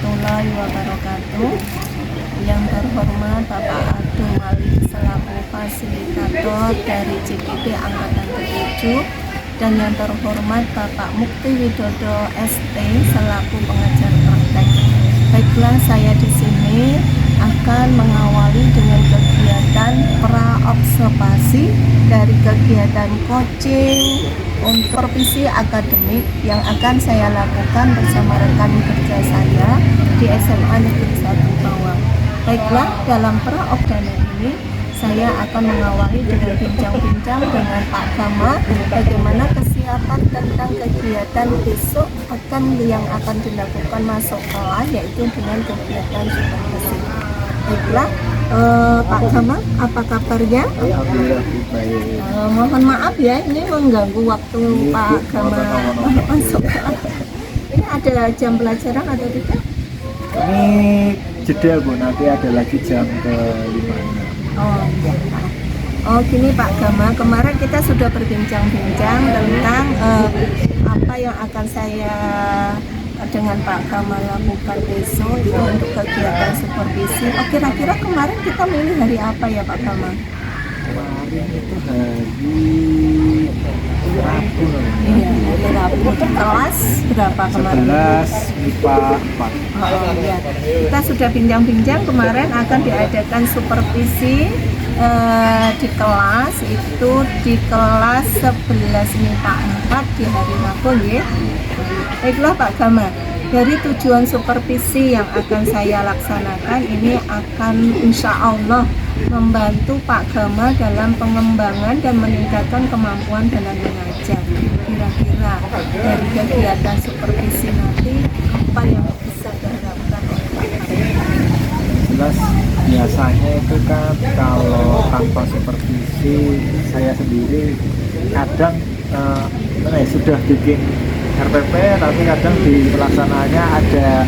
warahmatullahi wabarakatuh. Yang terhormat Bapak Abdul Malik selaku fasilitator dari CPP Angkatan ke-7 dan yang terhormat Bapak Mukti Widodo ST selaku pengajar praktek. Baiklah, saya di sini akan mengawali dengan kegiatan pra-observasi dari kegiatan coaching untuk supervisi akademik yang akan saya lakukan bersama rekan kerja saya di SMA Negeri 1 Bawang. Baiklah, dalam pra-observasi ini saya akan mengawali dengan bincang-bincang dengan Pak Gama bagaimana kesiapan tentang kegiatan besok yang akan dilakukan masuk kelas, yaitu dengan kegiatan supervisi. Baiklah, Pak Gama, apa kabarnya? Alhamdulillah baik. Mohon maaf ya, ini mengganggu waktu Pak Gama masuk kelas. Ini ada jam pelajaran atau tidak? Ini jeda Bu, nanti ada lagi jam ke-5. Oh iya. Oh gini Pak Gama, kemarin kita sudah berbincang-bincang tentang apa yang akan saya dengan Pak Gama lakukan besok itu untuk kegiatan supervisi. Oh, kira-kira kemarin kita milih hari apa ya Pak Gama? Kemarin itu hari Rabu. Iya, hari Rabu. Itu kelas berapa kemarin? 11 MIPA 4. Oh iya. Kita sudah bincang-bincang kemarin akan diadakan supervisi di kelas, itu di kelas 11 MIPA 4 di hari Rabu ya. Baiklah Pak Gama, dari tujuan supervisi yang akan saya laksanakan ini akan insya Allah membantu Pak Gama dalam pengembangan dan meningkatkan kemampuan dalam mengajar. Kira-kira dari kegiatan supervisi nanti apa yang bisa diharapkan oleh Pak Gama? Jelas biasanya itu kan kalau tanpa supervisi saya sendiri kadang sudah bikin RPP tapi kadang di pelaksanaannya ada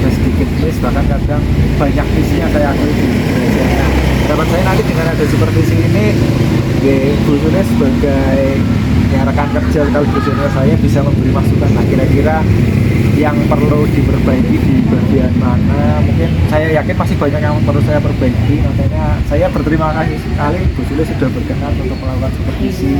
sedikit miss, bahkan kadang banyak missnya saya akui di belajarnya. Harapan saya nanti dengan ada supervisi ini Bu Yunus sebagai rekan kerja kalau Bu Yunus saya bisa memberi masukan kira-kira yang perlu diperbaiki di bagian mana. Mungkin saya yakin masih banyak yang perlu saya perbaiki, makanya saya berterima kasih sekali Bu Yunus sudah berkenan untuk melakukan supervisi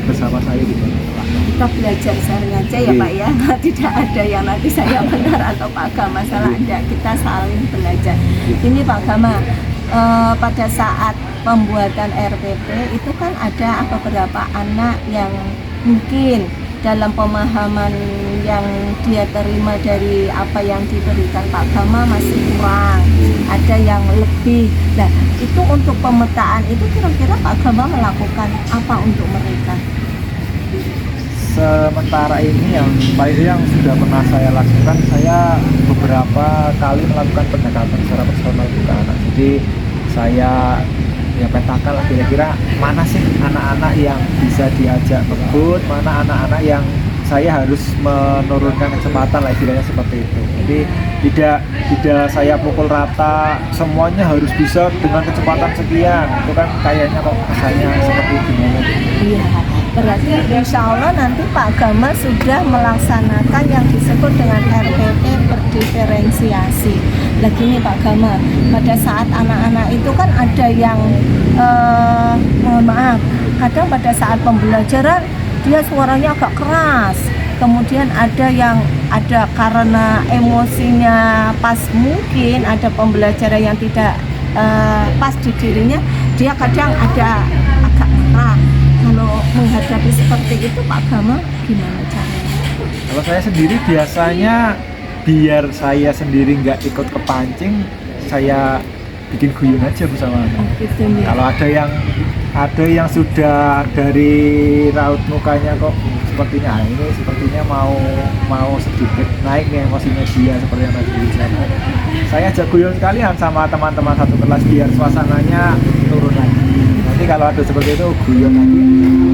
bersama saya di sini. Kita belajar sharing aja ya Pak ya, tidak ada yang nanti saya benar atau Pak Gama salah, enggak, kita saling belajar. Ini Pak Gama, pada saat pembuatan RPP itu kan ada beberapa anak yang mungkin dalam pemahaman yang dia terima dari apa yang diberikan Pak Gama masih kurang, ada yang lebih. Nah, itu untuk pemetaan itu kira-kira Pak Gama melakukan apa untuk mereka? Sementara ini yang sudah pernah saya lakukan, saya beberapa kali melakukan pendekatan secara personal ke anak. Jadi saya petakan lah kira-kira mana sih anak-anak yang bisa diajak ngebut, mana anak-anak yang saya harus menurunkan kecepatan lah, istilahnya seperti itu. Jadi tidak saya pukul rata semuanya harus bisa dengan kecepatan sekian, itu kan kayaknya kok kesannya seperti gimana. Iya, berarti insya Allah nanti Pak Gama sudah melaksanakan yang disebut dengan RPP berdiferensiasi. Lagi nih Pak Gama, pada saat anak-anak itu kan ada yang mohon maaf, kadang pada saat pembelajaran dia suaranya agak keras, kemudian ada yang karena emosinya pas, mungkin ada pembelajaran yang tidak pas di dirinya, dia kadang ada agak marah. Kalau menghadapi seperti itu Pak Gama gimana caranya? Kalau saya sendiri biasanya biar saya sendiri nggak ikut kepancing, saya bikin guyon aja bersama anak. Gitu, ya. Kalau ada yang sudah dari raut mukanya kok sepertinya mau sedikit naik nih emosinya dia seperti yang tadi dijelaskan. Saya ajak guyon sekalian sama teman-teman satu kelas biar suasananya turun lagi. Nanti kalau ada seperti itu guyon lagi.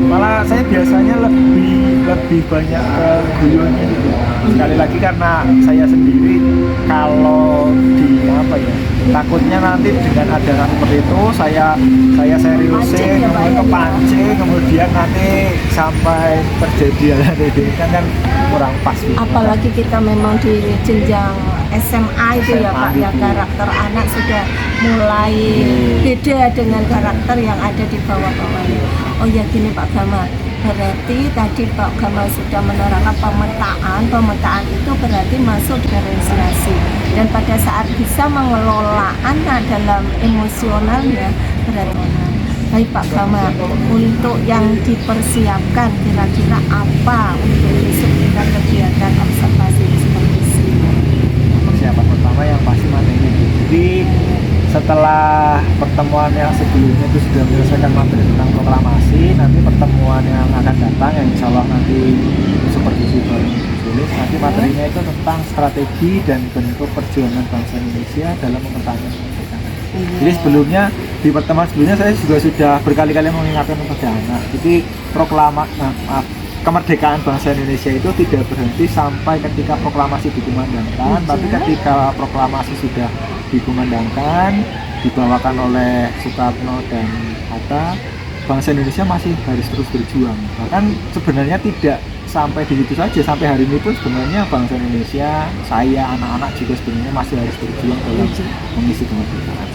Malah saya biasanya lebih banyak guyonnya gitu. Sekali lagi karena saya sendiri kalau takutnya nanti dengan ada seperti itu saya seriusin, kemudian kepancing, kemudian nanti sampai terjadi hal ini kan kurang pas gitu. Apalagi kita memang di jenjang SMA itu ya SMA Pak ya, gitu. karakter anak sudah mulai beda dengan karakter yang ada di bawah-bawahnya. Oh ya gini Pak Gamal, berarti tadi Pak Gamal sudah menerangkan pemetaan itu berarti masuk diferensiasi, dan pada saat bisa mengelola anak dalam emosionalnya berarti. Baik Pak Gamal, untuk yang dipersiapkan kira-kira apa untuk besok kita kegiatan observasi supervisi? Persiapan pertama yang pasti materi. Jadi setelah pertemuan yang sebelumnya itu sudah menyelesaikan materi tentang proklamasi, nanti pertemuan yang akan datang yang insya Allah nanti supervisi baru tulis, nanti materinya itu tentang strategi dan bentuk perjuangan bangsa Indonesia dalam mempertahankan kemerdekaan. Jadi sebelumnya di pertemuan sebelumnya saya juga sudah berkali-kali mengingatkan kepada anak. Jadi kemerdekaan bangsa Indonesia itu tidak berhenti sampai ketika proklamasi dikumandangkan, tapi ketika proklamasi sudah dikumandangkan, dibawakan oleh Soekarno dan Hatta, bangsa Indonesia masih harus terus berjuang. Bahkan sebenarnya tidak sampai di situ saja, sampai hari ini pun sebenarnya bangsa Indonesia, saya, anak-anak juga sebenarnya masih harus berjuang dalam mengisi kemerdekaan.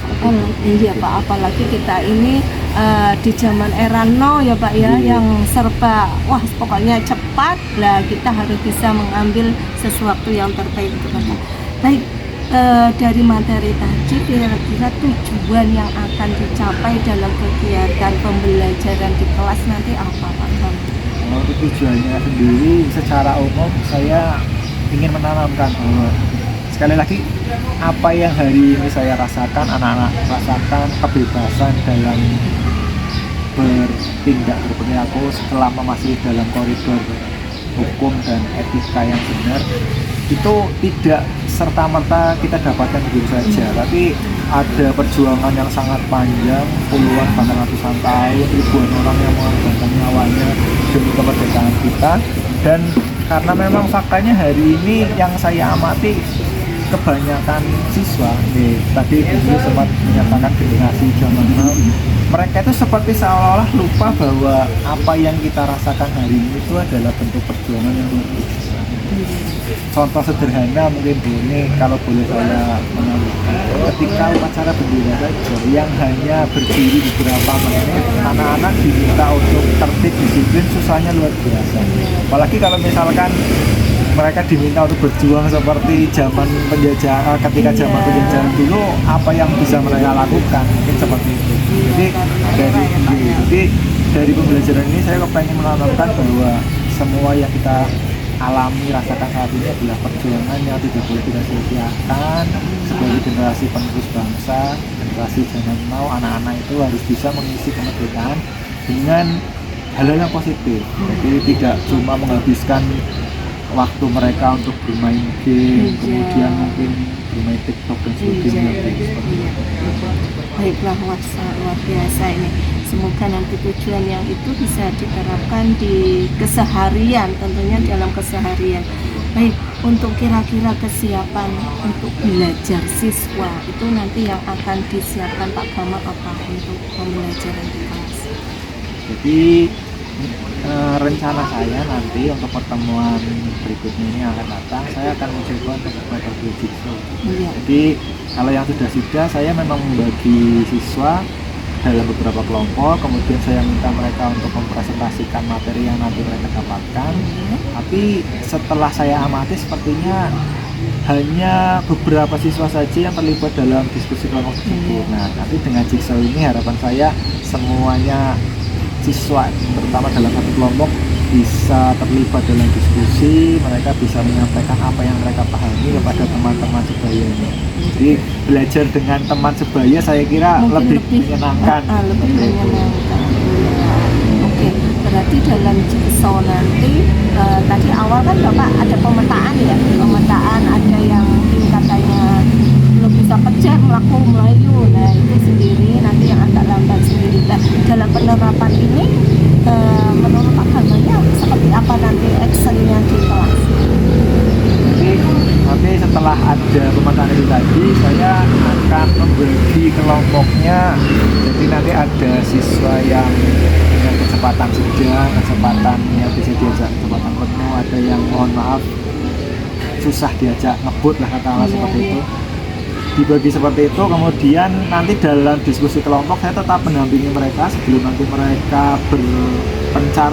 Iya Pak, apalagi kita ini di zaman era now ya Pak ya, yang serba pokoknya cepat lah, kita harus bisa mengambil sesuatu yang terbaik untuk kita. Baik, dari materi tadi kira-kira tujuan yang akan dicapai dalam kegiatan pembelajaran di kelas nanti apa Pak? Untuk tujuannya sendiri secara umum saya ingin menanamkan bahwa sekali lagi apa yang hari ini saya rasakan, anak-anak rasakan kebebasan dalam bertindak berperilaku selama masih dalam koridor hukum dan etika yang benar, itu tidak serta-merta kita dapatkan begitu saja, tapi ada perjuangan yang sangat panjang, puluhan bahkan ratusan tahun, ribuan orang yang mengorbankan nyawanya demi kemerdekaan kita. Dan karena memang faktanya hari ini yang saya amati, kebanyakan siswa tadi Ibu sempat menyatakan generasi zaman now, mereka itu seperti seolah-olah lupa bahwa apa yang kita rasakan hari ini itu adalah bentuk perjuangan yang luar biasa. Contoh sederhana mungkin Bu, ini kalau boleh saya menambahkan, ketika upacara bendera saja yang hanya berdiri beberapa menit, anak-anak diminta untuk tertib disiplin, susahnya luar biasa. Apalagi kalau misalkan mereka diminta untuk berjuang seperti zaman penjajahan, ketika zaman penjajahan dulu, apa yang bisa mereka lakukan mungkin seperti itu. Jadi dari pembelajaran ini saya pengen menanamkan bahwa semua yang kita alami, rasakan saat ini adalah perjuangan yang tidak boleh kita sia-siakan. Sebagai generasi penerus bangsa, generasi zaman now, anak-anak itu harus bisa mengisi kemerdekaan dengan hal-hal yang positif. Jadi tidak cuma menghabiskan waktu mereka untuk bermain game, kemudian mungkin bermain TikTok dan sebagainya. Baiklah, luar biasa ini. Semoga nanti tujuan yang itu bisa diterapkan di keseharian, tentunya dalam keseharian. Baik, untuk kira-kira kesiapan untuk belajar siswa itu nanti yang akan disiapkan Pak Gamal apa untuk pembelajaran di kelas? Jadi rencana saya nanti untuk pertemuan berikutnya ini akan datang, saya akan mencoba untuk membuat jigsaw. Jadi kalau yang sudah saya memang membagi siswa dalam beberapa kelompok, kemudian saya minta mereka untuk mempresentasikan materi yang nanti mereka dapatkan. Tapi setelah saya amati sepertinya hanya beberapa siswa saja yang terlibat dalam diskusi kelompok tersebut. Nah, nanti dengan jigsaw ini harapan saya semuanya siswa terutama dalam satu kelompok bisa terlibat dalam diskusi, mereka bisa menyampaikan apa yang mereka pahami kepada teman-teman sebayanya. Jadi belajar dengan teman sebaya saya kira lebih menyenangkan. Oke, berarti dalam jigsaw nanti tadi awal kan Bapak ada pemetaan ya, ada yang katanya belum bisa kejar melayu. Nah itu sendiri nanti yang agak lambat sendiri. Nah, dalam penerapan ini menurut Pak Gamalnya seperti apa nanti actionnya di kelas? Jadi nanti setelah ada pemetaan itu tadi, saya akan membagi kelompoknya. Jadi nanti ada siswa yang dengan kecepatan sedang, kecepatan yang bisa diajak kecepatan penuh, ada yang mohon maaf susah diajak ngebut lah katakanlah Iya, seperti iya. itu. Dibagi seperti itu, kemudian nanti dalam diskusi kelompok saya tetap mendampingi mereka sebelum nanti mereka berpencar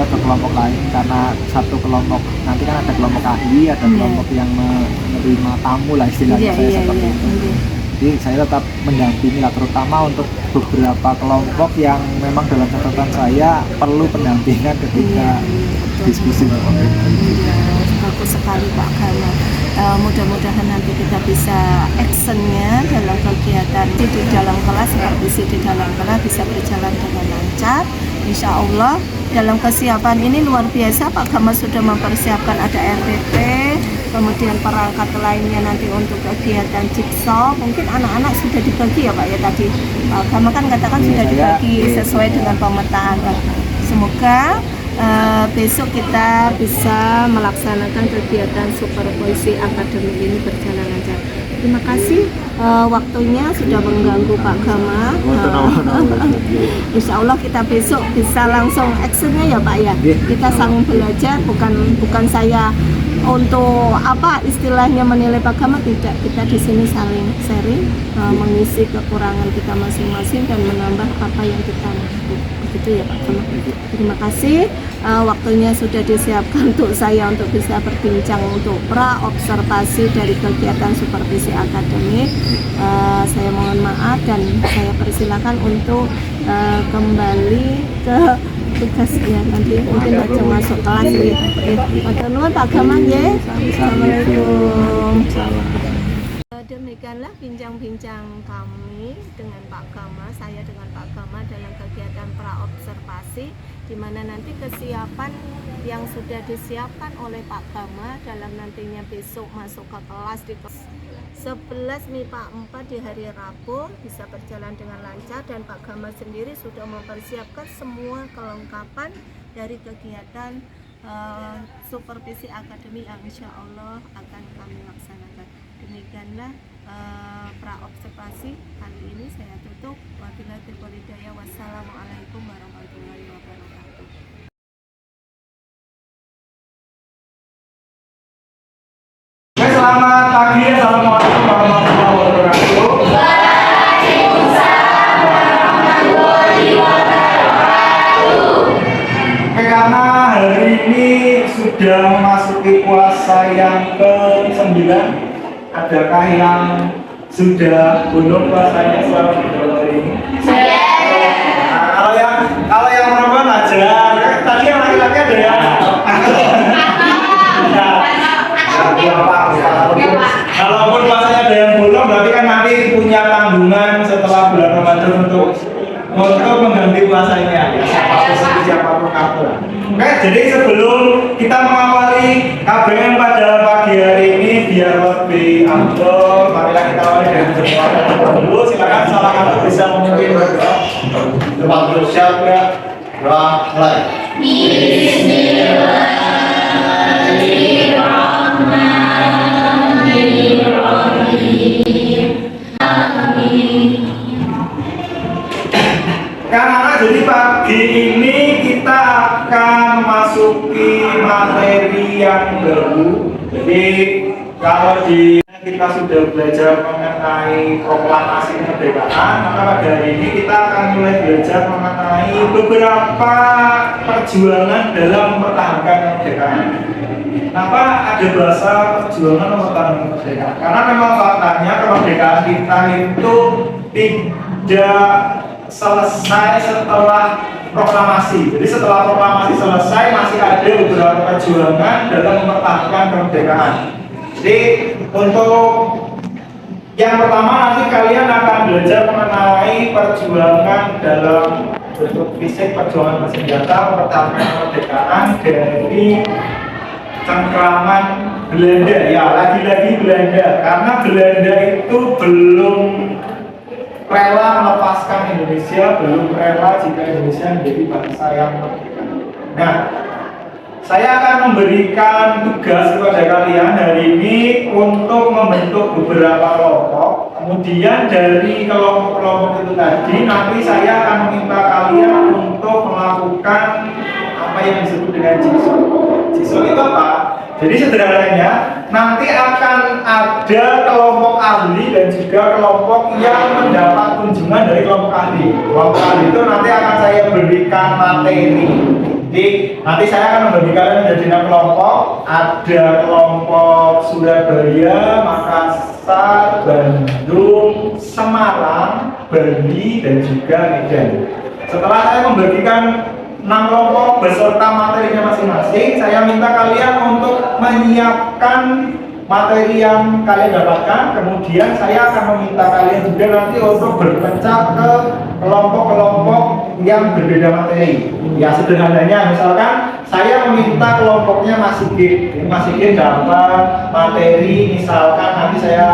ke kelompok lain, karena satu kelompok nanti kan ada kelompok ahli, ada Iya. kelompok yang menerima tamu lah istilahnya, saya seperti itu. Iya. Jadi saya tetap mendampingi lah, terutama untuk beberapa kelompok yang memang dalam catatan saya perlu pendampingan ketika diskusi kelompok. Iya, bagus sekali Pak Gama. Mudah-mudahan nanti kita bisa actionnya dalam kegiatan di dalam kelas, supervisi di dalam kelas bisa berjalan dengan lancar. Insya Allah dalam kesiapan ini luar biasa, Pak Gama sudah mempersiapkan ada RPP, kemudian perangkat lainnya nanti untuk kegiatan jigsaw. Mungkin anak-anak sudah dibagi ya Pak ya tadi. Pak Gama kan katakan Iya, sudah dibagi iya, sesuai dengan pemetaan. Semoga besok kita bisa melaksanakan kegiatan supervisi akademik ini berjalan lancar. Terima kasih waktunya sudah mengganggu Pak Gama. Insya Allah kita besok bisa langsung actionnya ya Pak ya. Kita saling belajar, bukan saya untuk apa istilahnya menilai Pak Gama, tidak. Kita di sini saling sharing, mengisi kekurangan kita masing-masing dan menambah apa yang kita mampu. Begitu ya Pak Gama. Terima kasih waktunya sudah disiapkan untuk saya untuk bisa berbincang untuk pra-observasi dari kegiatan supervisi akademik. Saya mohon maaf dan saya persilakan untuk kembali ke tugasnya nanti mungkin aja masuk kelas ya. Matur nuwun Pak Gama nggih. Assalamualaikum. Demikianlah bincang-bincang kami dengan Pak Gama, saya dengan Pak Gama dalam kegiatan pra-observasi, di mana nanti kesiapan yang sudah disiapkan oleh Pak Gama dalam nantinya besok masuk ke kelas di kelas 11 MIPA 4 di hari Rabu bisa berjalan dengan lancar, dan Pak Gama sendiri sudah mempersiapkan semua kelengkapan dari kegiatan supervisi akademik yang insya Allah akan kami laksanakan. Demikianlah pra-observasi kali ini saya tutup. Wabillahi taufiq hidayah. Wassalamualaikum warahmatullahi wabarakatuh. Selamat pagi, assalamualaikum warahmatullahi wabarakatuh. Karena hari ini sudah memasuki puasa yang ke-9, adakah yang sudah belum puasanya selama hari ini? Nah, kalau yang perempuan aja, tadi yang laki-laki ada ya? Kalaupun puasanya ada yang belum, berarti kan nanti punya tanggungan setelah bulan Ramadan untuk mengganti puasanya ya, siapapun kamu. Oke, jadi sebelum kita mengawali KBM pada pagi hari ini biar lebih afdol, marilah kita awali dengan berdoa dulu. Silakan salah satu bisa memimpin berdoa. Depan terus siap ya. Doa mulai. Karena jadi pagi ini kita akan memasuki materi yang baru. Jadi kalau kita sudah belajar mengenai proklamasi kemerdekaan, maka pada hari ini kita akan mulai belajar mengenai beberapa perjuangan dalam mempertahankan kemerdekaan. Kenapa ada bahasa perjuangan mempertahankan kemerdekaan? Karena memang faktanya kemerdekaan kita itu tidak selesai setelah proklamasi. Jadi setelah proklamasi selesai masih ada beberapa perjuangan dalam mempertahankan kemerdekaan. Jadi untuk yang pertama nanti kalian akan belajar mengenai perjuangan dalam bentuk fisik, perjuangan bersenjata mempertahankan kemerdekaan dari cengkraman Belanda. Ya, lagi-lagi Belanda, karena Belanda itu belum rela melepaskan Indonesia, belum rela jika Indonesia menjadi bangsa yang merdeka. Nah, saya akan memberikan tugas kepada kalian hari ini untuk membentuk beberapa kelompok. Kemudian dari kelompok-kelompok itu tadi, nanti saya akan meminta kalian untuk melakukan apa yang disebut dengan jigsaw. Jigsaw itu apa? Jadi sederhananya nanti akan ada kelompok ahli dan juga kelompok yang mendapat kunjungan dari kelompok ahli. Kelompok ahli itu nanti akan saya berikan materi. Jadi nanti saya akan membagi kalian menjadi 6 kelompok. Ada kelompok Surabaya, Makassar, Bandung, Semarang, Bali, dan juga Medan. Setelah saya membagikan 6 kelompok beserta materinya masing-masing, saya minta kalian untuk menyiapkan materi yang kalian dapatkan. Kemudian saya akan meminta kalian juga nanti untuk berpecah ke kelompok-kelompok yang berbeda materi. Ya sederhananya, misalkan saya meminta kelompoknya Mas Sigit. Mas Sigit dapat materi, misalkan nanti saya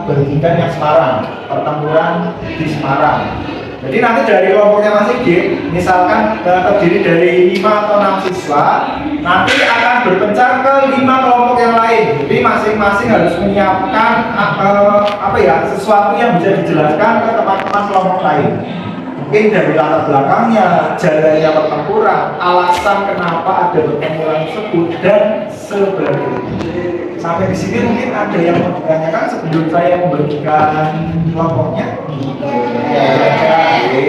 bagikan yang Semarang, pertempuran di Semarang. Jadi nanti dari kelompoknya Mas Sigit, misalkan terdiri dari 5 atau 6 siswa, nanti akan berpencar ke 5 kelompok yang lain. Jadi masing-masing harus menyiapkan sesuatu yang bisa dijelaskan ke teman-teman kelompok lain. Mungkin dari latar belakangnya, jalannya pertempuran, alasan kenapa ada pertempuran tersebut, dan sebagainya. Sampai di sini mungkin ada yang mau ditanyakan sebelum saya membagikan kelompoknya.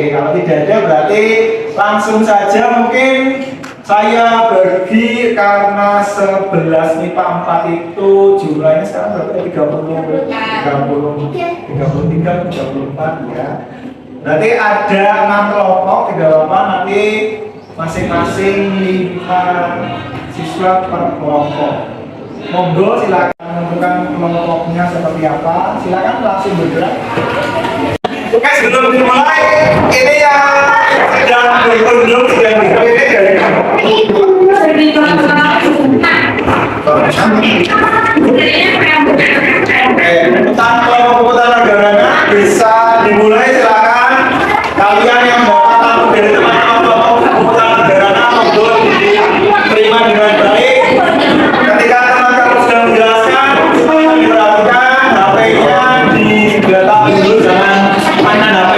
Kalau tidak ada berarti langsung saja mungkin saya bagi karena 11 MIPA 4 itu jumlahnya sekarang berarti 34 ya. Berarti ada 6 kelompok, 3 bapak, nanti masing-masing 5 siswa per kelompok. Monggo silakan menentukan kelompoknya seperti apa. Silakan langsung bergerak. Oke, sebelum dimulai, ini yang sedang berkunjung sudah ini dari tentang kelompok negaranya bisa dimulai. Silakan kalian yang dapat tamu dari teman-teman kelompok negaranya monggo diterima dengan baik. Ketika teman-teman sudah menjelaskan, diperhatikan HP-nya digeletak dulu, jangan mainan HP.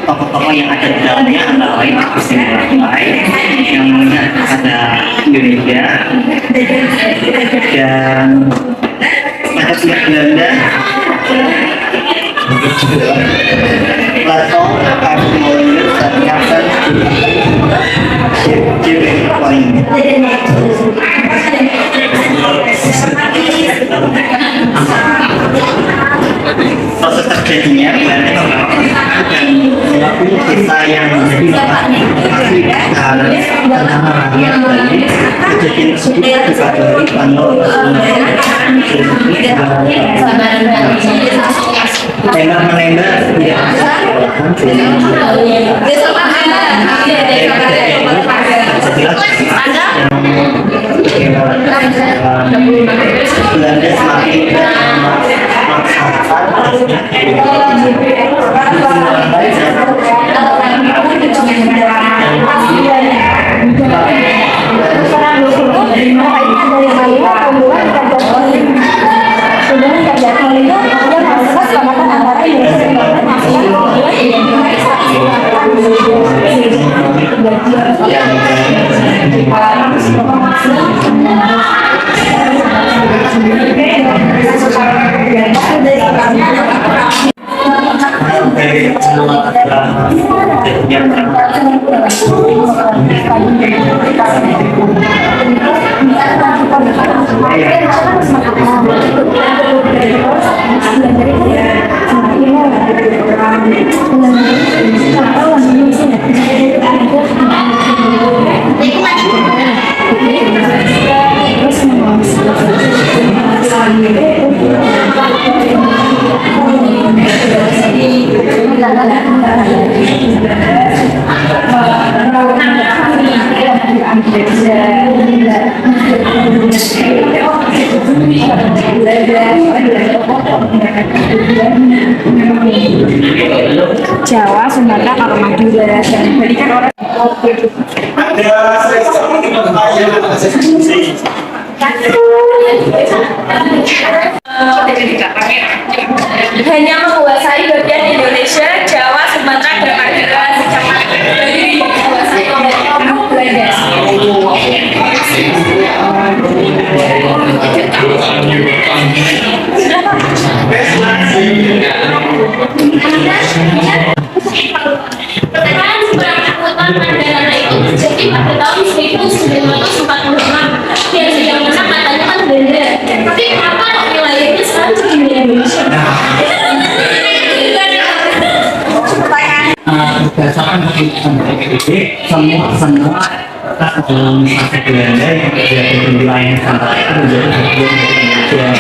Tokoh-tokoh yang ada di dalamnya antara lain yang ada Indonesia dan pada pihak Belanda, Plato, Arnold, dan Kapten Jerry Point. Proses terjadinya Belanda dan kita yang menjadi harus pertama rakyat Bali kejadian tersebut dipatuhi Panol tembak-menembak tidak Belanda semakin Terus Jawa, Sumatera, kalau Madura dan jadi kan orang hanya menguasai bagian Indonesia, Jawa, Sumatera, dan Madura secara dari menguasai kamu Belanda. Pertanyaan seberapa kuat Mandala itu terjadi pada tahun 1946 yang sedang menang katanya kan Belanda, tapi kenapa wilayahnya sekarang jadi Indonesia? Berdasarkan keputusan PPIB, semua atas dalam masa Belanda yang terjadi di wilayah Nusantara itu menjadi bagian dari Indonesia.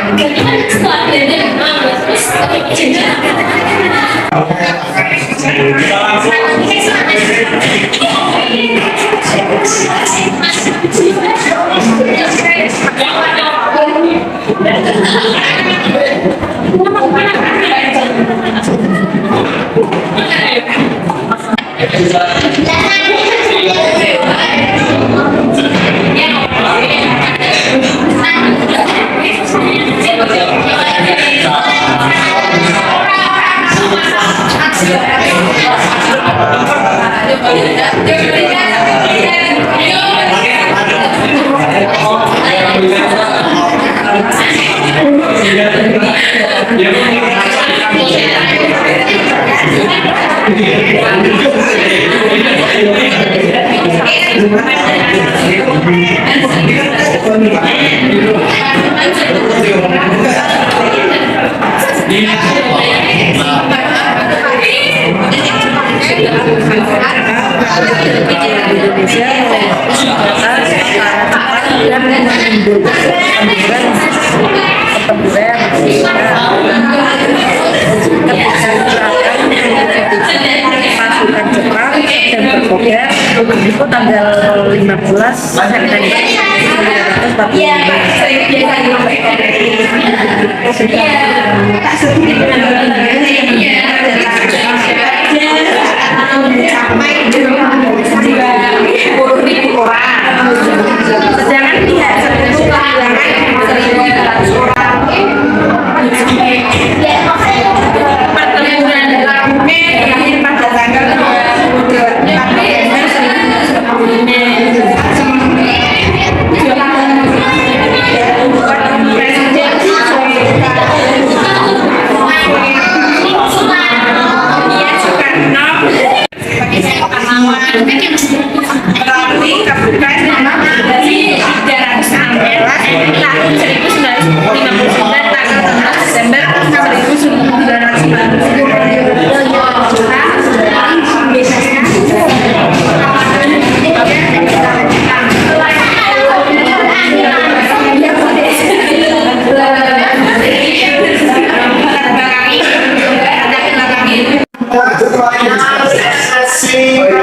Jadi kan setelah Belanda menang, terus itu tanggal 15 September 10.000 orang. Sedangkan pihak tertentu kehilangan 1.200 orang. Pertempuran Labume berakhir pada tanggal 28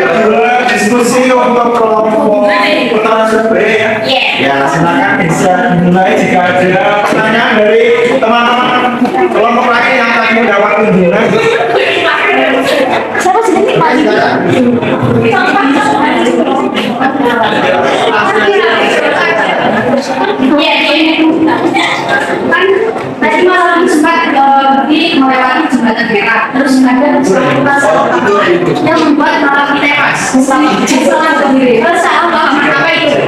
November diskusi untuk kelompok pertanyaan survei ya. Ya, silakan bisa dimulai jika ada pertanyaan dari teman-teman kelompok lain yang tadi mendapat kunjungan. siapa sedikit Pak? Ya, kan tadi malam sempat melewati jembatan merah, terus ada yang membuat malam tewas. Salah sendiri. Salah apa itu?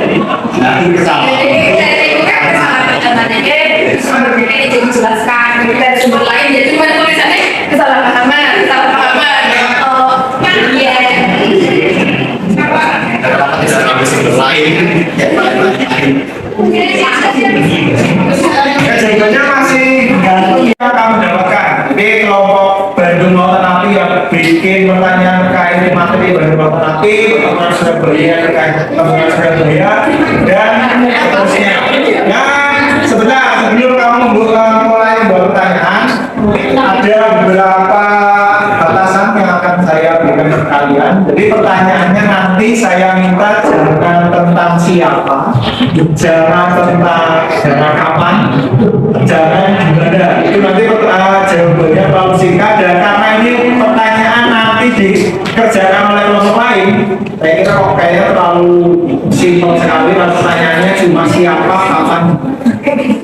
Nanti dijelaskan dari sumber lain, jadi cuma tulisannya kesalahpahaman. Oh, kan ya. tidak ada sumber lain. Jawabannya masih gantung yang kamu dapatkan. Jadi kelompok Bandung Lautan Api yang bikin pertanyaan terkait materi Bandung Lautan Api, teman Surabaya terkait teman Surabaya, dan seterusnya. Dan sebentar sebelum kamu mulai membuat pertanyaan, ada beberapa batasan yang akan saya berikan ke kalian. Jadi pertanyaannya nanti saya minta jangan tentang siapa, jangan tentang kapan, jangan gimana. Itu nanti jawabannya terlalu singkat, dan karena ini pertanyaan nanti dikerjakan oleh kelompok lain, saya kira kok kayaknya terlalu simpel sekali. Pertanyaannya cuma siapa, kapan.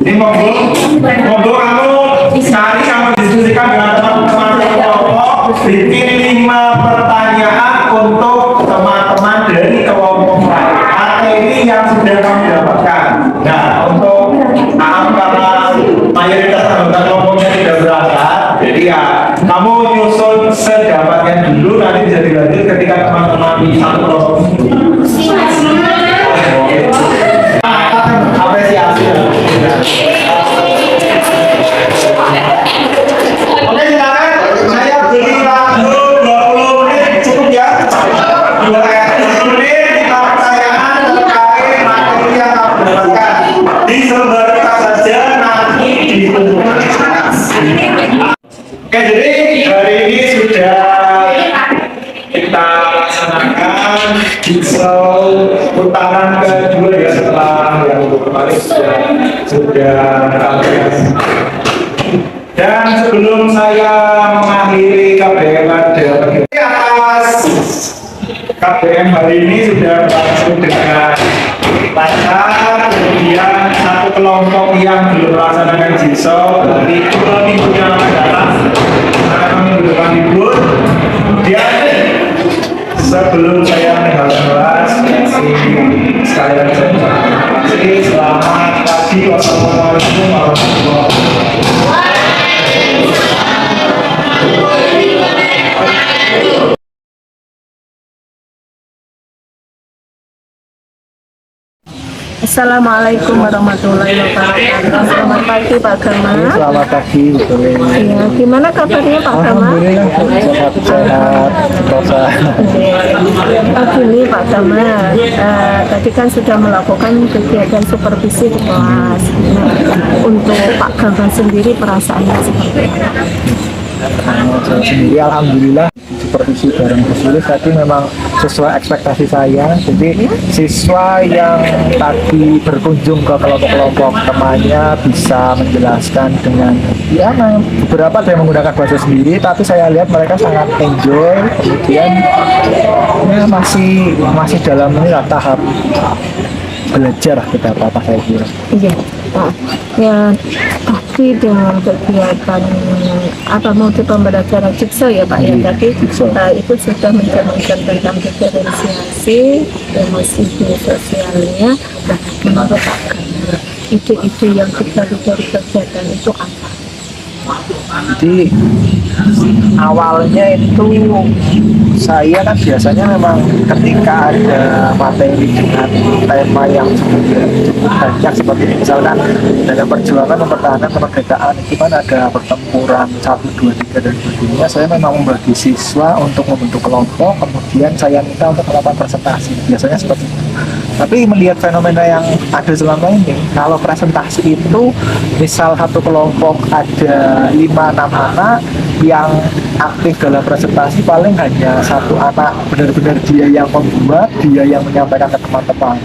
Ini monggo kamu cari, kamu diskusikan dengan teman-teman kelompok, bikin 5 pertanyaan untuk teman-teman dari kelompok lain. Materi yang sudah kamu dapatkan. Nah, untuk karena mayoritas anggota kelompoknya tidak berangkat, jadi ya kamu nyusun sedapatnya dulu, nanti bisa dilanjut ketika teman-teman di satu kelompok. Apresiasi. Oke, silakan. Saya beri waktu 20 menit, cukup ya? 20 menit kita pertanyaan terkait materi yang kamu dapatkan. Disebarkan saja, nanti dikumpulkan. Oke, jadi hari ini sudah kita laksanakan jigsaw putaran kedua ya, setelah yang kemarin sudah kalian. Dan sebelum saya mengakhiri KBM atas KBM hari ini sudah berlangsung dengan lancar. Kemudian satu kelompok yang belum melaksanakan jigsaw dari 2 minggu yang akan datang akan kami berikan libur. Kemudian sebelum saya meninggalkan kelas, sekali lagi saya terima kasih. Selamat pagi. Wassalamualaikum warahmatullahi wabarakatuh. Assalamualaikum warahmatullahi wabarakatuh. Selamat pagi Pak Gama. Selamat pagi, betul. Ya, gimana kabarnya Pak Gama? Alhamdulillah sehat-sehat. Begini Pak Gama, tadi kan sudah melakukan kegiatan supervisi di kelas. Nah, untuk Pak Gama sendiri perasaannya seperti apa? Saya sendiri alhamdulillah supervisi bareng Busulis tadi memang sesuai ekspektasi saya. Jadi siswa yang tadi berkunjung ke kelompok-kelompok temannya bisa menjelaskan dengan ya beberapa ada yang menggunakan bahasa sendiri, tapi saya lihat mereka sangat enjoy. Kemudian ya masih dalam tahap belajar kita apa saya kira. Iya. Ya, tapi dengan kegiatan multi pembelajaran jigsaw ya Pak ya, tadi itu sudah mencerminkan tentang diferensiasi emosi sosialnya. Nah, menurut Pak Gama, ide-ide yang dibagi dari kegiatan itu apa? Jadi awalnya itu saya kan biasanya memang ketika ada materi dengan tema yang cukup banyak seperti ini, misalkan dalam perjuangan mempertahankan kemerdekaan itu kan ada pertempuran 1, 2, 3 dan sebagainya. Saya memang membagi siswa untuk membentuk kelompok, kemudian saya minta untuk melakukan presentasi, biasanya seperti itu. Tapi melihat fenomena yang ada selama ini, kalau presentasi itu misal satu kelompok ada 5-6 anak yang aktif dalam presentasi, paling hanya 1 anak benar-benar dia yang membuat, dia yang menyampaikan ke teman-teman.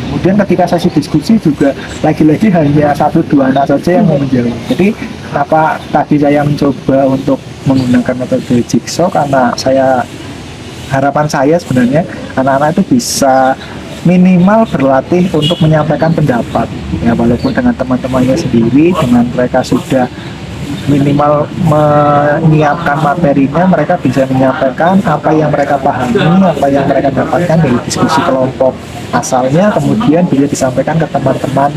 Kemudian ketika sesi diskusi juga lagi-lagi hanya 1-2 anak saja yang menjawab. Jadi kenapa tadi saya mencoba untuk menggunakan metode jigsaw, karena harapan saya sebenarnya anak-anak itu bisa minimal berlatih untuk menyampaikan pendapat ya, walaupun dengan teman-temannya sendiri, dengan mereka sudah minimal menyiapkan materinya, mereka bisa menyampaikan apa yang mereka pahami, apa yang mereka dapatkan dari diskusi kelompok asalnya, kemudian bisa disampaikan ke teman-teman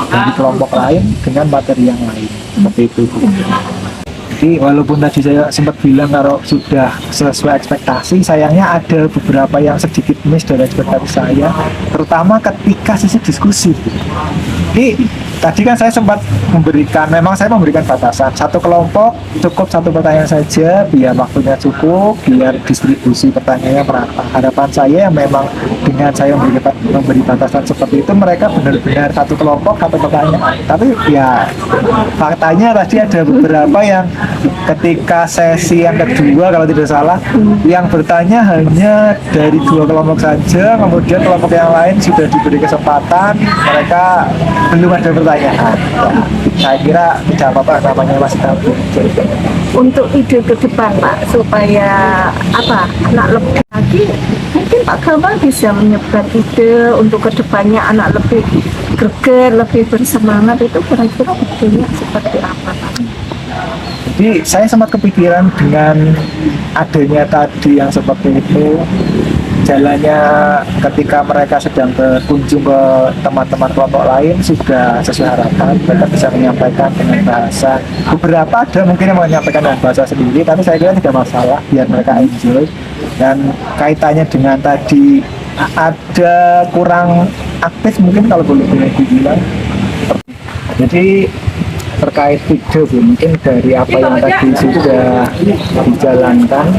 dari kelompok lain dengan materi yang lain, seperti itu. Jadi Jadi walaupun tadi saya sempat bilang kalau sudah sesuai ekspektasi, sayangnya ada beberapa yang sedikit miss dari ekspektasi saya, terutama ketika sesi diskusi. Jadi tadi kan saya sempat memang saya memberikan batasan satu kelompok cukup satu pertanyaan saja, biar waktunya cukup, biar distribusi pertanyaannya merata. Harapan saya yang memang dengan saya memberi batasan seperti itu, mereka benar-benar satu kelompok satu pertanyaan. Tapi ya faktanya tadi ada beberapa yang ketika sesi yang kedua kalau tidak salah, yang bertanya hanya dari 2 kelompok saja, kemudian kelompok yang lain sudah diberi kesempatan, mereka belum ada pertanyaan. Saya kira tidak apa-apa, namanya masih tabu. Untuk ide ke depan Pak, supaya anak lebih lagi, mungkin Pak Gamal bisa menyebar ide untuk kedepannya anak lebih greget, lebih bersemangat, itu kira-kira idenya seperti apa Pak? Jadi saya sempat kepikiran dengan adanya tadi yang seperti itu, jalannya ketika mereka sedang berkunjung ke teman-teman kelompok lain sudah sesuai harapan, mereka bisa menyampaikan dengan bahasa, beberapa ada mungkin yang menyampaikan dengan bahasa sendiri, tapi saya kira tidak masalah biar mereka enjoy. Dan kaitannya dengan tadi ada kurang aktif mungkin kalau boleh dibilang, jadi terkait ide mungkin dari apa yang tadi sudah dijalankan,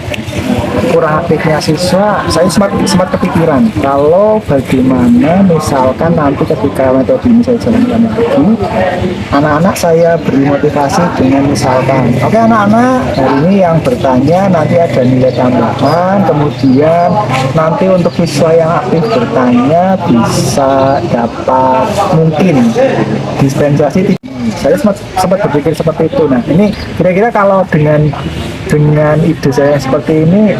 kurang aktifnya siswa, saya sempat kepikiran kalau bagaimana misalkan nanti ketika metode ini saya jalankan lagi, anak-anak saya beri motivasi dengan misalkan, oke anak-anak, hari ini yang bertanya nanti ada nilai tambahan, kemudian nanti untuk siswa yang aktif bertanya bisa dapat mungkin dispensasi. Saya sempat berpikir seperti itu. Nah ini kira-kira kalau dengan ide saya seperti ini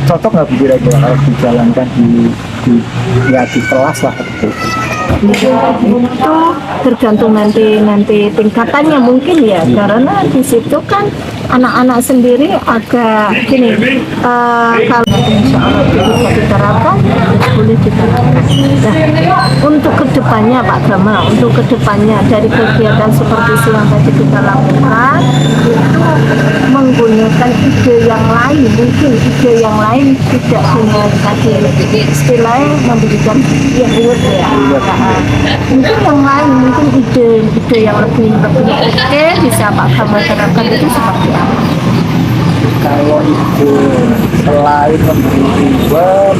cocok nggak kira-kira kalau dijalankan di kelas lah gitu. Itu tergantung nanti tingkatannya mungkin ya, karena di situ kan anak-anak sendiri agak gini, kalau insya Allah bisa diterapkan boleh diterapkan. Nah, untuk kedepannya Pak Gamal, untuk kedepannya dari kegiatan seperti yang tadi kita lakukan itu menggunakan ide yang lain, mungkin ide yang lain tidak dengan tadi istilahnya memberikan ya mungkin yang lain, mungkin ide yang lebih oke bisa Pak Gamal terapkan itu seperti apa? Kalau ide selain memberi reward,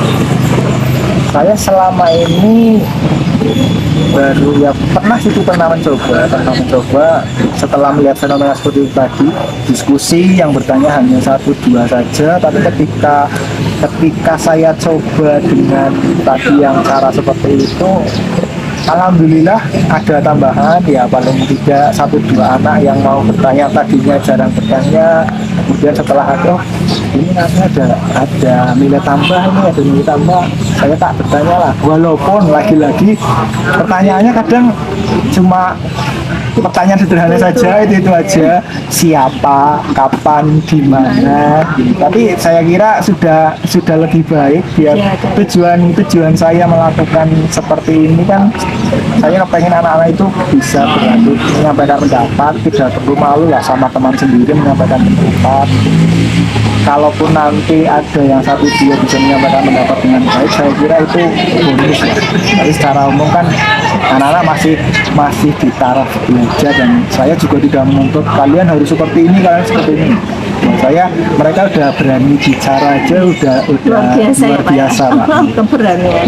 saya selama ini baru ya pernah mencoba setelah melihat fenomena seperti itu tadi, diskusi yang bertanya hanya 1-2 saja, tapi ketika saya coba dengan tadi yang cara seperti itu, alhamdulillah ada tambahan, ya paling tidak 1-2 anak yang mau bertanya, tadinya jarang bertanya, kemudian setelah ini nanti ada nilai tambah, saya tak bertanya lah, walaupun lagi-lagi pertanyaannya kadang cuma pertanyaan sederhana saja, itu aja, siapa, kapan, di mana, tapi saya kira sudah lebih baik, biar tujuan saya melakukan seperti ini kan, saya pengen anak-anak itu bisa berani menyampaikan pendapat, tidak perlu malu lah sama teman sendiri menyampaikan pendapat. Kalaupun nanti ada yang 1-2 bisa menyampaikan pendapat dengan baik, saya kira itu bonus ya. Tapi secara umum kan anak-anak masih di taraf belajar, dan saya juga tidak menuntut kalian harus seperti ini, kalian seperti ini. Buat saya mereka udah berani bicara aja udah luar biasa Pak.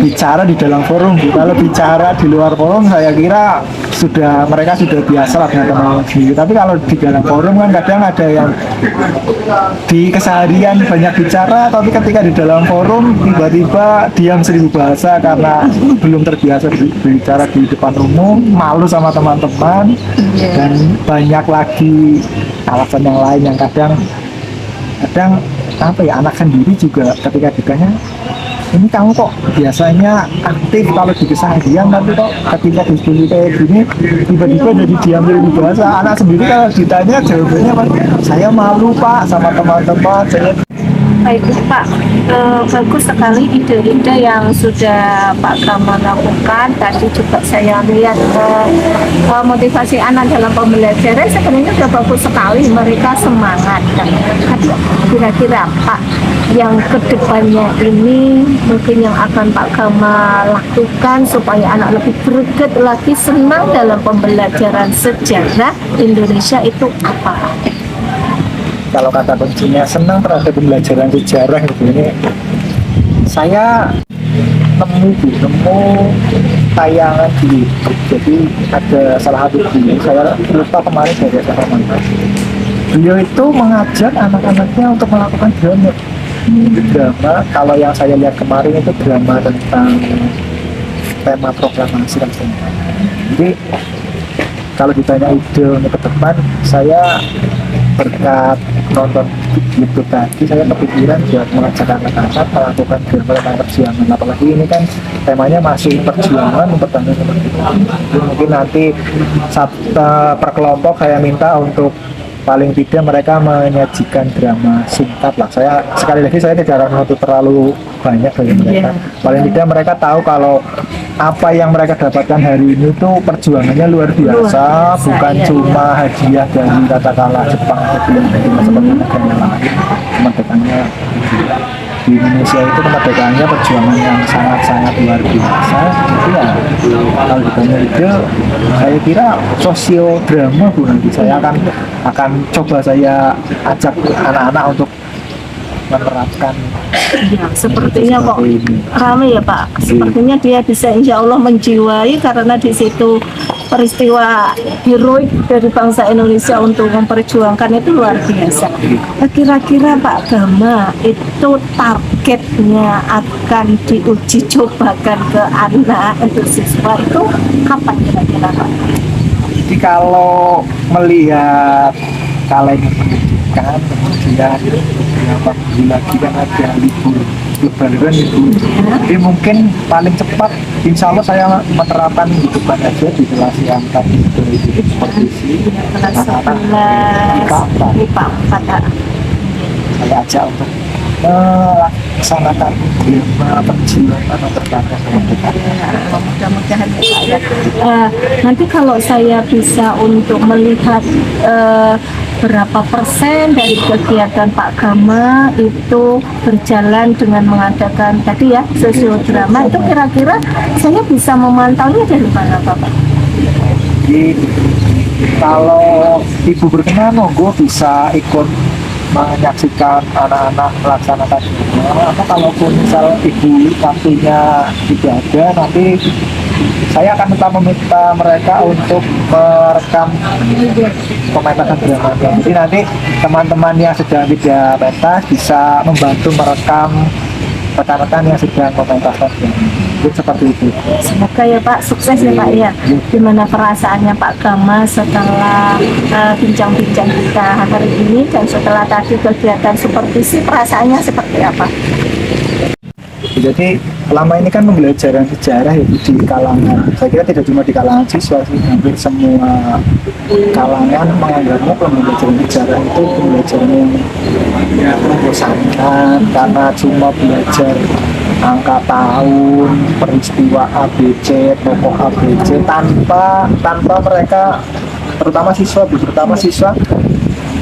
Bicara di dalam forum, kalau bicara di luar forum saya kira mereka sudah biasa lah dengan teman-teman sendiri. Tapi kalau di dalam forum kan kadang ada yang di keseharian banyak bicara, tapi ketika di dalam forum tiba-tiba diam 1000 bahasa karena belum terbiasa bicara di depan umum, malu sama teman-teman, dan banyak lagi alasan yang lain yang kadang anak sendiri juga ketika ditanya, ini kamu kok biasanya aktif kalau di keseharian, tapi kok ketika diskusi kayak gini tiba-tiba jadi diam di bahasa. Anak sendiri kalau ditanya jawabannya, saya malu Pak sama teman-teman, saya Baik Pak, bagus sekali ide-ide yang sudah Pak Gama lakukan. Tadi juga saya lihat motivasi anak dalam pembelajaran sebenarnya sudah bagus sekali, mereka semangat. Tapi kira-kira Pak, yang kedepannya ini mungkin yang akan Pak Gama lakukan supaya anak lebih greget lagi, senang dalam pembelajaran sejarah Indonesia itu apa? Kalau kata kuncinya senang terhadap pembelajaran sejarah gitu, ini saya nemu tayangan di YouTube. Jadi ada salah satu guru, saya lupa kemarin dari mana, beliau itu mengajak anak-anaknya untuk melakukan drama. Kalau yang saya lihat kemarin itu drama tentang tema proklamasi dan sebagainya. Jadi kalau ditanya ide untuk ke depan, saya berkat nonton YouTube tadi, saya kepikiran buat mengajak anak-anak melakukan drama tentang perjuangan. Apalagi ini kan temanya masih perjuangan mempertahankan kemerdekaan. Mungkin nanti per kelompok saya minta untuk paling tidak mereka menyajikan drama singkat lah. Saya sekali lagi saya tidak akan menuntut terlalu banyak bagi mereka. Paling tidak mereka tahu kalau apa yang mereka dapatkan hari ini tuh perjuangannya luar biasa, bukan cuma hadiah dari katakanlah Jepang atau Belanda seperti negara lain. Kemerdekaannya di Indonesia itu kemerdekaannya perjuangan yang sangat-sangat luar biasa. Jadi ya kalau ditanya ide, saya kira sosiodrama Bu, nanti saya akan coba saya ajak anak-anak untuk menerapkan. Ya, sepertinya kok ramai ya Pak. Sepertinya dia bisa insya Allah menjiwai, karena di situ peristiwa heroik dari bangsa Indonesia untuk memperjuangkan itu luar biasa. Kira-kira Pak Gama itu targetnya akan diuji cobakan ke anak untuk siswa itu kapan kira-kira Pak? Jadi kalau melihat kalender pendidikan, kemudian beberapa bulan lagi kan ada libur lebaran itu, jadi mungkin paling cepat insya Allah saya menerapkan di depan aja di kelas yang tadi itu seperti ini, anak-anak IPA 4 saya ajak untuk melaksanakan drama perjuangan mempertahankan kemerdekaan. Mudah-mudahan ya Pak ya. Nanti kalau saya bisa untuk melihat berapa persen dari kegiatan Pak Gama itu berjalan dengan mengadakan tadi ya sosiodrama, itu kira-kira saya bisa memantaunya dari mana Pak? Jadi kalau ibu berkenan, gue bisa ikut menyaksikan anak-anak melaksanakan drama. Atau kalaupun misal ibu waktunya tidak ada, nanti saya akan meminta mereka untuk merekam pementasan drama. Jadi nanti teman-teman yang sedang tidak pentas bisa membantu merekam rekan-rekan yang sedang pementasan drama. Seperti itu. Semoga ya Pak sukses ya Pak ya. Gimana perasaannya Pak Gama setelah bincang-bincang kita hari ini dan setelah tadi kegiatan supervisi, perasaannya seperti apa? Jadi selama ini kan pembelajaran sejarah itu di kalangan, saya kira tidak cuma di kalangan siswa sih, hampir semua kalangan menganggapnya pembelajaran sejarah itu pembelajaran yang membosankan karena cuma belajar angka tahun, peristiwa ABC, tokoh ABC tanpa mereka, terutama siswa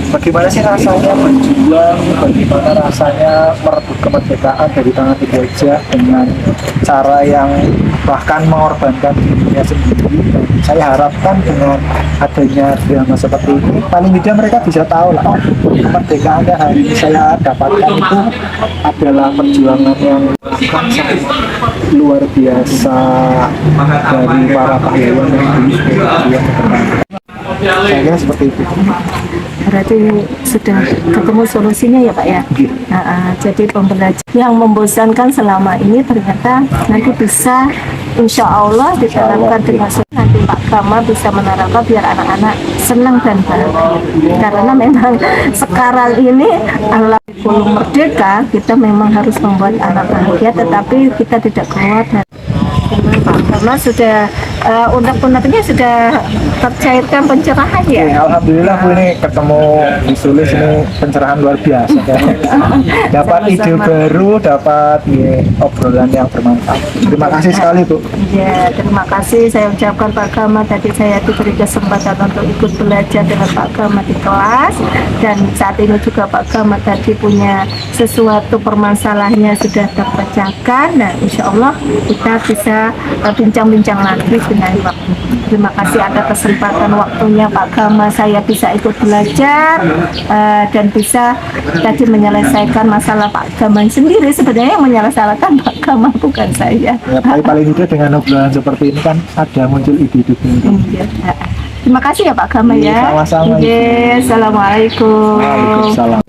bagaimana sih rasanya berjuang, bagaimana rasanya merebut kemerdekaan dari tangan penjajah dengan cara yang bahkan mengorbankan dirinya sendiri. Saya harapkan dengan adanya drama seperti ini, paling tidak mereka bisa tahu lah, kemerdekaan yang hari ini saya dapatkan itu adalah perjuangan yang sangat luar biasa dari para pahlawan yang dulu berjuang. Saya kira seperti itu. Berarti sudah ketemu solusinya ya Pak ya. Jadi pembelajaran yang membosankan selama ini ternyata nanti bisa insya Allah diterapkan dengan nanti Pak Gama bisa menerapkan biar anak-anak senang dan bahagia. Karena memang sekarang ini ala kurikulum merdeka kita memang harus membuat anak bahagia, tetapi kita tidak keluar dari Pak Gama sudah unek-uneknya sudah tercairkan pencerahan ya? Ya, alhamdulillah Bu, ini ketemu disulis ini pencerahan luar biasa ya. Dapat ide baru, dapat obrolan yang bermanfaat. Terima kasih sekali Bu. Ya, terima kasih saya ucapkan Pak Gama. Tadi saya diberi kesempatan untuk ikut belajar dengan Pak Gama di kelas, dan saat ini juga Pak Gama tadi punya sesuatu permasalahannya sudah terpecahkan. Nah, insya Allah kita bisa bincang-bincang lagi dengan Pak. Terima kasih atas kesempatan waktunya Pak Gama, saya bisa ikut belajar dan bisa tadi menyelesaikan masalah Pak Gama sendiri. Sebenarnya yang menyelesaikan Pak Gama, bukan saya. Ya, paling tidak dengan obrolan seperti ini kan ada muncul ide-ide baru. Terima kasih ya Pak Gama ya. Sama-sama. Assalamualaikum. Waalaikumsalam.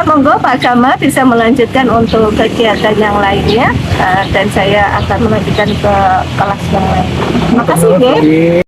Monggo Pak Gama bisa melanjutkan untuk kegiatan yang lainnya, dan saya akan melanjutkan ke kelas yang lain. Terima kasih ya.